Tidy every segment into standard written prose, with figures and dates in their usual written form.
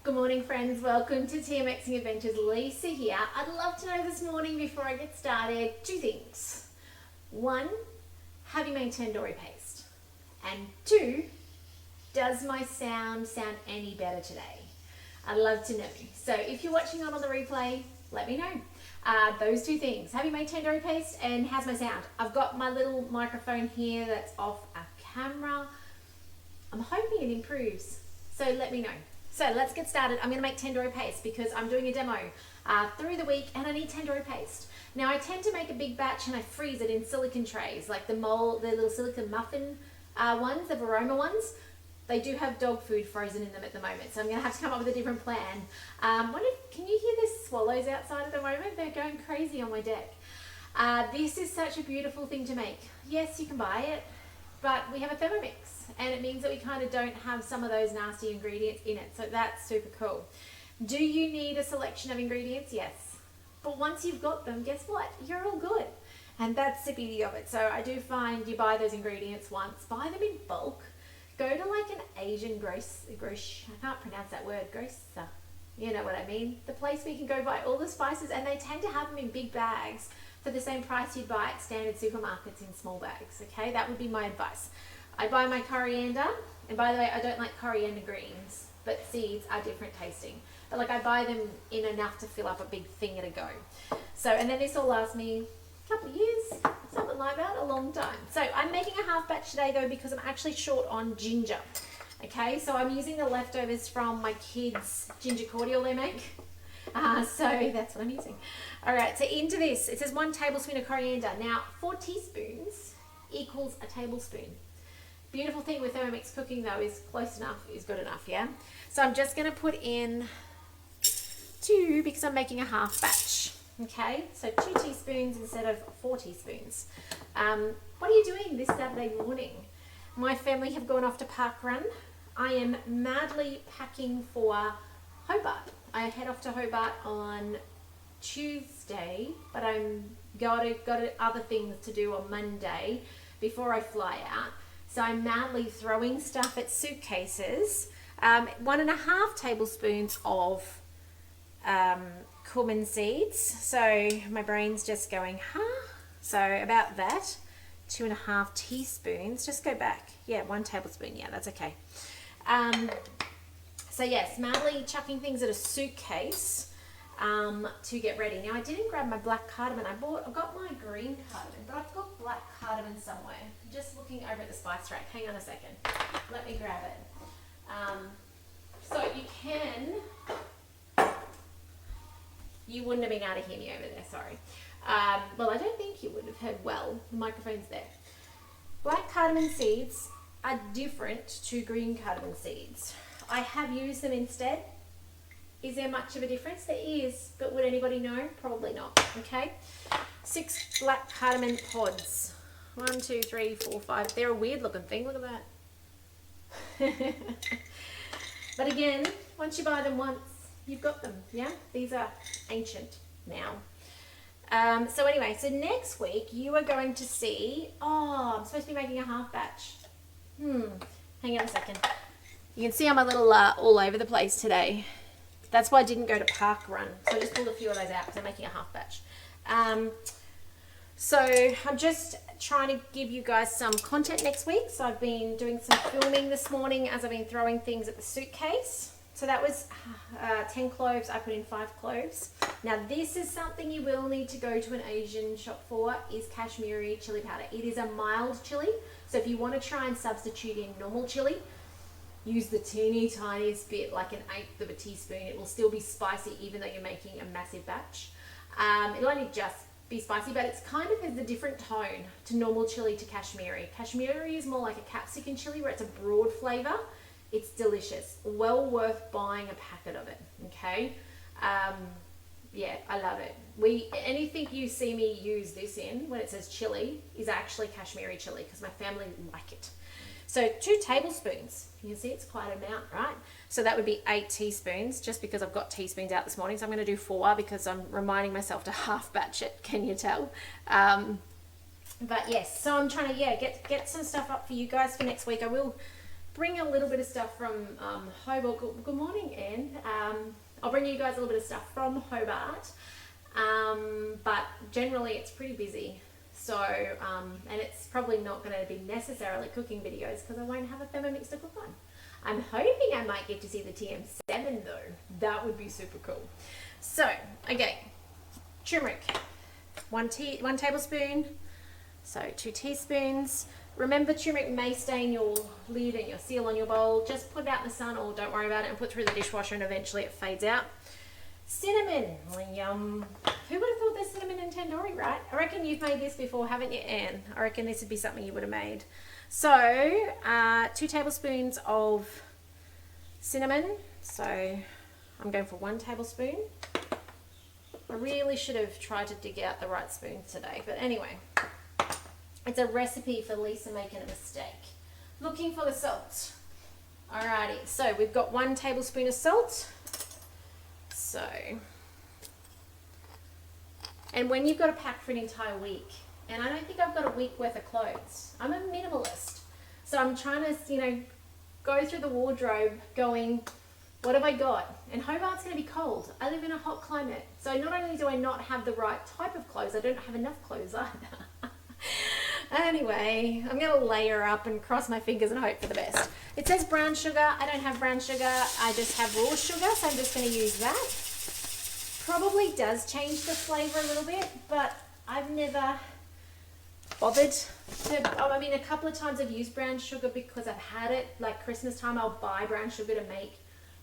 Good morning, friends. Welcome to TMXing Adventures. Lisa here. I'd love to know this morning before I get started two things. One, have you made tandoori paste? And two, does my sound any better today? I'd love to know. So if you're watching on the replay, let me know. Those two things. Have you made tandoori paste and how's my sound? I've got my little microphone here that's off a camera. I'm hoping it improves. So let me know. So let's get started. I'm going to make tandoori paste because I'm doing a demo through the week and I need tandoori paste. Now I tend to make a big batch and I freeze it in silicone trays, like the little silicone muffin ones, the Aroma ones. They do have dog food frozen in them at the moment, so I'm going to have to come up with a different plan. Can you hear the swallows outside at the moment? They're going crazy on my deck. This is such a beautiful thing to make. Yes, you can buy it, but we have a Thermomix, and it means that we kind of don't have some of those nasty ingredients in it, so that's super cool. Do you need a selection of ingredients? Yes. But once you've got them, guess what? You're all good. And that's the beauty of it. So I do find you buy those ingredients once, buy them in bulk, go to like an Asian I can't pronounce that word, grocer. You know what I mean? The place where you can go buy all the spices, and they tend to have them in big bags for the same price you'd buy at standard supermarkets in small bags, okay? That would be my advice. I buy my coriander, and by the way, I don't like coriander greens, but seeds are different tasting. But like I buy them in enough to fill up a big thing at a go. So, and then this will last me a couple of years, something like that, a long time. So I'm making a half batch today though because I'm actually short on ginger. Okay, so I'm using the leftovers from my kids' ginger cordial they make. So that's what I'm using. All right, so into this, it says 1 tablespoon of coriander. Now, 4 teaspoons equals a tablespoon. Beautiful thing with Thermomix cooking though is close enough is good enough, yeah? So I'm just gonna put in 2 because I'm making a half batch, okay? So 2 teaspoons instead of 4 teaspoons. What are you doing this Saturday morning? My family have gone off to park run. I am madly packing for Hobart. I head off to Hobart on Tuesday, but I'm got other things to do on Monday before I fly out. So I'm madly throwing stuff at suitcases. 1.5 tablespoons of cumin seeds. So my brain's just going, huh? So about that. 2.5 teaspoons. Just go back. Yeah, 1 tablespoon. Yeah, that's okay. So yes, madly chucking things at a suitcase to get ready. Now I didn't grab my black cardamom. I've got my green cardamom, but I've got black cardamom somewhere. Just looking over at the spice rack. Hang on a second. Let me grab it. So you wouldn't have been able to hear me over there, sorry. Well, I don't think you would have heard well. The microphone's there. Black cardamom seeds are different to green cardamom seeds. I have used them instead. Is there much of a difference? There is, but would anybody know? Probably not, okay? 6 black cardamom pods. 1, 2, 3, 4, 5. They're a weird looking thing, look at that. But again, once you buy them once, you've got them, yeah? These are ancient now. So anyway, so next week you are going to see, I'm supposed to be making a half batch. Hang on a second. You can see I'm a little all over the place today. That's why I didn't go to park run. So I just pulled a few of those out because I'm making a half batch. So I'm just trying to give you guys some content next week. So I've been doing some filming this morning as I've been throwing things at the suitcase. So that was 10 cloves. I put in 5 cloves. Now this is something you will need to go to an Asian shop for, is Kashmiri chili powder. It is a mild chili. So if you want to try and substitute in normal chili, use the teeny tiniest bit, like 1/8 of a teaspoon. It will still be spicy even though you're making a massive batch. It'll only just be spicy, but it's kind of has a different tone to normal chili to Kashmiri. Kashmiri is more like a capsicum chili where it's a broad flavor. It's delicious. Well worth buying a packet of it, okay? Yeah, I love it. Anything you see me use this in when it says chili is actually Kashmiri chili because my family like it. So 2 tablespoons. You can see it's quite an amount, right? So that would be 8 teaspoons, just because I've got teaspoons out this morning. So I'm going to do 4 because I'm reminding myself to half batch it. Can you tell? But yes, so I'm trying to get some stuff up for you guys for next week. I will bring a little bit of stuff from Hobart. Good morning, Anne. I'll bring you guys a little bit of stuff from Hobart, but generally it's pretty busy. So, and it's probably not going to be necessarily cooking videos because I won't have a Thermomix to cook on. I'm hoping I might get to see the TM7 though. That would be super cool. So, okay, turmeric, one tablespoon, so 2 teaspoons. Remember, turmeric may stain your lid and your seal on your bowl. Just put it out in the sun or don't worry about it and put it through the dishwasher and eventually it fades out. Cinnamon, yum. Who would have thought there's cinnamon in tandoori, right? I reckon you've made this before, haven't you, Anne? I reckon this would be something you would have made. So, 2 tablespoons of cinnamon. So, I'm going for 1 tablespoon. I really should have tried to dig out the right spoon today, but anyway. It's a recipe for Lisa making a mistake. Looking for the salt. Alrighty, so we've got 1 tablespoon of salt. So, and when you've got a pack for an entire week, and I don't think I've got a week worth of clothes. I'm a minimalist. So I'm trying to, go through the wardrobe going, what have I got? And Hobart's going to be cold. I live in a hot climate. So not only do I not have the right type of clothes, I don't have enough clothes either. Anyway, I'm going to layer up and cross my fingers and hope for the best. It says brown sugar. I don't have brown sugar. I just have raw sugar, so I'm just going to use that. Probably does change the flavour a little bit, but I've never bothered to. I mean, a couple of times I've used brown sugar because I've had it. Like Christmas time, I'll buy brown sugar to make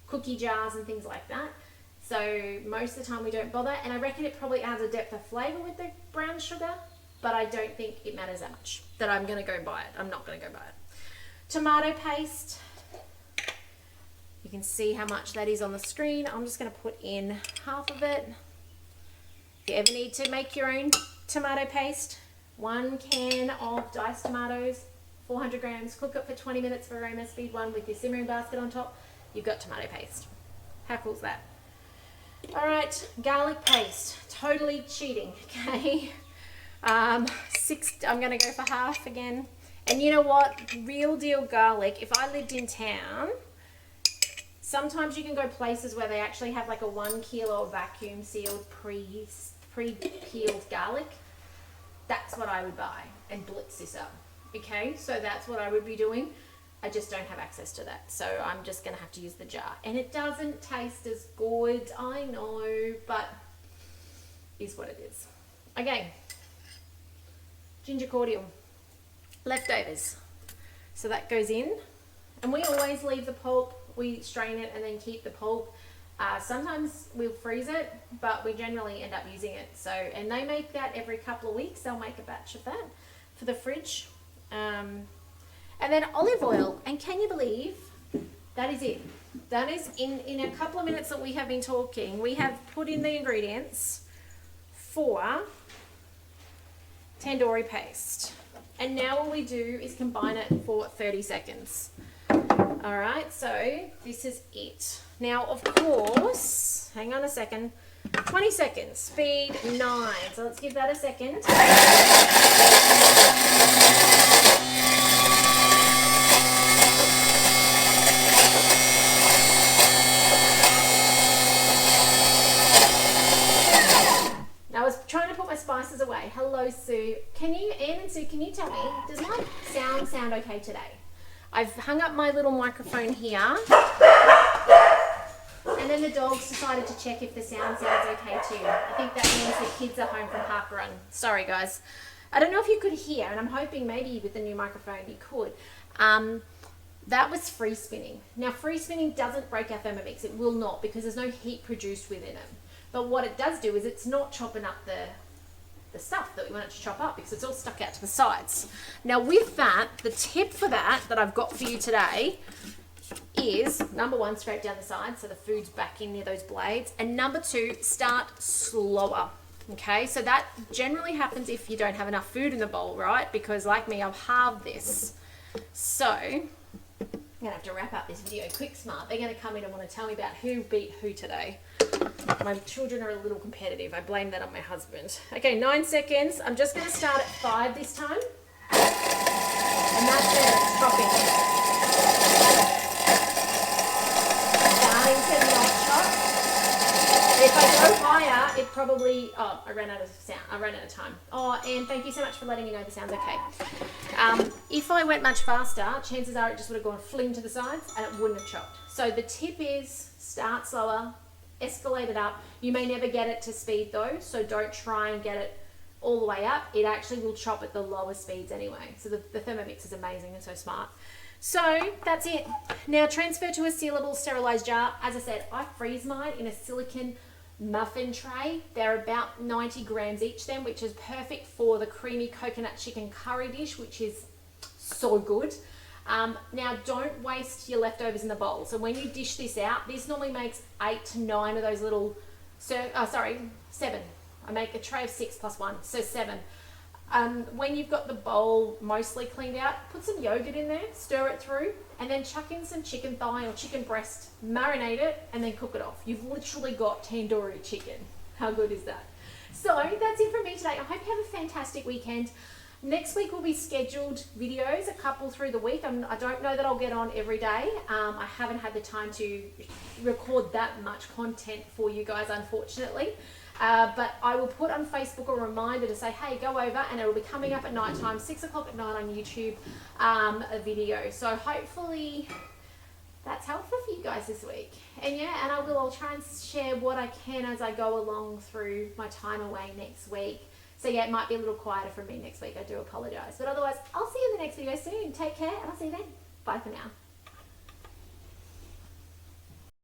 cookie jars and things like that. So most of the time we don't bother, and I reckon it probably adds a depth of flavour with the brown sugar. But I don't think it matters that much that I'm going to go buy it. I'm not going to go buy it. Tomato paste. You can see how much that is on the screen. I'm just going to put in half of it. If you ever need to make your own tomato paste, 1 can of diced tomatoes, 400 grams. Cook it for 20 minutes for aroma speed 1 with your simmering basket on top. You've got tomato paste. How cool is that? All right, garlic paste. Totally cheating, okay? I'm going to go for half again. And you know what? Real deal garlic. If I lived in town, sometimes you can go places where they actually have like a 1 kilo of vacuum sealed pre-peeled garlic. That's what I would buy and blitz this up. Okay, so that's what I would be doing. I just don't have access to that. So I'm just going to have to use the jar. And it doesn't taste as good, I know, but is what it is. Okay. Ginger cordial, leftovers. So that goes in, and we always leave the pulp. We strain it and then keep the pulp. Sometimes we'll freeze it, but we generally end up using it. So, and they make that every couple of weeks. They'll make a batch of that for the fridge. And then olive oil. And can you believe that is it? That is in a couple of minutes that we have been talking, we have put in the ingredients for tandoori paste. And now all we do is combine it for 30 seconds. All right, so this is it. Now, of course, hang on a second, 20 seconds, speed 9. So let's give that a second. I was trying to put my spices away. Hello, Sue. Anne and Sue, can you tell me, does my sound okay today? I've hung up my little microphone here. And then the dogs decided to check if the sound sounds okay too. I think that means the kids are home from park run. Sorry, guys. I don't know if you could hear, and I'm hoping maybe with the new microphone you could. That was free spinning. Now, free spinning doesn't break our Thermomix. It will not, because there's no heat produced within it. But what it does do is it's not chopping up the stuff that we want it to chop up, because it's all stuck out to the sides. Now with that, the tip for that I've got for you today is, number 1, scrape down the sides so the food's back in near those blades. And number 2, start slower. Okay, so that generally happens if you don't have enough food in the bowl, right? Because like me, I've halved this. So I'm gonna have to wrap up this video quick smart. They're gonna come in and want to tell me about who beat who today. My children are a little competitive. I blame that on my husband. Okay, 9 seconds. I'm just going to start at 5 this time. And that's it. It's dropping. Starting to not chop. probably, oh, I ran out of sound. I ran out of time. Oh, and thank you so much for letting me know the sound's okay. If I went much faster, chances are it just would have gone fling to the sides and it wouldn't have chopped. So the tip is start slower, escalate it up. You may never get it to speed though, so don't try and get it all the way up. It actually will chop at the lower speeds anyway. So the Thermomix is amazing and so smart. So that's it. Now transfer to a sealable sterilized jar. As I said, I freeze mine in a silicone muffin tray. They're about 90 grams each then, which is perfect for the creamy coconut chicken curry dish, which is so good. Now don't waste your leftovers in the bowl. So when you dish this out, this normally makes 8 to 9 of those little, 7. I make a tray of 6 plus 1, so 7. When you've got the bowl mostly cleaned out, put some yogurt in there, stir it through, and then chuck in some chicken thigh or chicken breast, marinate it, and then cook it off. You've literally got tandoori chicken. How good is that? So that's it from me today. I hope you have a fantastic weekend. Next week will be scheduled videos, a couple through the week. I don't know that I'll get on every day. I haven't had the time to record that much content for you guys, unfortunately. But I will put on Facebook a reminder to say, hey, go over, and it'll be coming up at night time, 6 o'clock at night on YouTube, a video. So hopefully that's helpful for you guys this week. And yeah, and I'll try and share what I can as I go along through my time away next week. So yeah, it might be a little quieter from me next week. I do apologize. But otherwise, I'll see you in the next video soon. Take care, and I'll see you then. Bye for now.